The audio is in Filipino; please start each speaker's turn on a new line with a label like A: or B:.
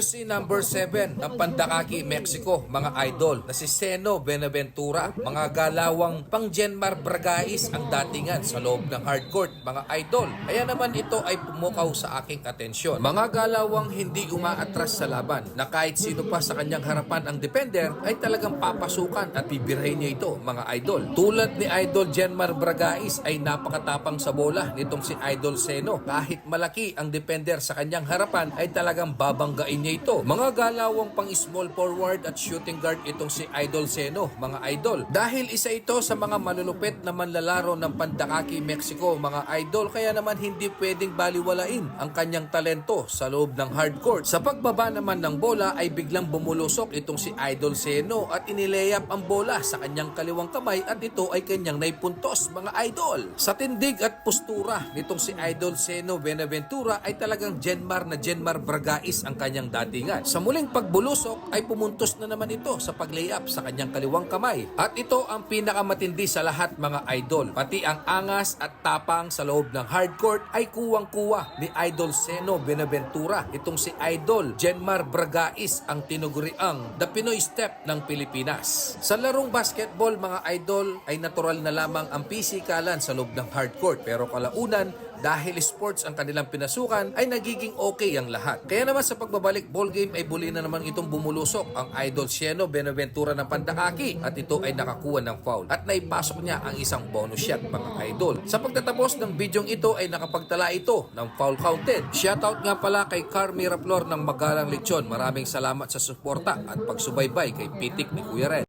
A: Jersey number 7 ng Pandakaki, Mexico, mga idol, na si Seno Benaventura. Mga galawang pang Jenmar Bragais ang datingan sa loob ng hardcourt, mga idol. Kaya naman ito ay pumukaw sa aking atensyon. Mga galawang hindi umaatras sa laban, na kahit sino pa sa kanyang harapan ang defender ay talagang papasukan at bibirahin niya ito, mga idol. Tulad ni Idol Jenmar Bragais ay napakatapang sa bola nitong si Idol Seno. Kahit malaki ang defender sa kanyang harapan ay talagang babanggain niya ito. Mga galawang pang small forward at shooting guard itong si Idol Seno, mga idol. Dahil isa ito sa mga malulupit na manlalaro ng Pandakaki, Mexico, mga idol, kaya naman hindi pwedeng baliwalain ang kanyang talento sa loob ng hardcourt. Sa pagbaba naman ng bola ay biglang bumulusok itong si Idol Seno at inilayap ang bola sa kanyang kaliwang kamay at ito ay kanyang naipuntos, mga idol. Sa tindig at postura nitong si Idol Seno Benaventura ay talagang Jenmar Bragais ang kanyang datingan. Sa muling pagbulusok ay pumuntos na naman ito sa pag-layup sa kanyang kaliwang kamay. At ito ang pinakamatindi sa lahat, mga idol. Pati ang angas at tapang sa loob ng hardcourt ay kuwang-kuwa ni Idol Seno Benaventura. Itong si Idol Jenmar Bragais ang tinuguriang The Pinoy Step ng Pilipinas. Sa larong basketball, mga idol, ay natural na lamang ang pisikalan sa loob ng hardcourt. Pero kalaunan, dahil sports ang kanilang pinasukan, ay nagiging okay ang lahat. Kaya naman sa pagbabalik ball game ay buli na naman itong bumulusok ang Idol Seno Benaventura ng Pandakaki at ito ay nakakuha ng foul at naipasok niya ang isang bonus shot, mga idol. Sa pagtatapos ng bidyong ito ay nakapagtala ito ng foul counted. Shoutout nga pala kay Car Miraplor ng Magalang Lechon. Maraming salamat sa suporta at pagsubaybay kay Pitik ni Kuya Red.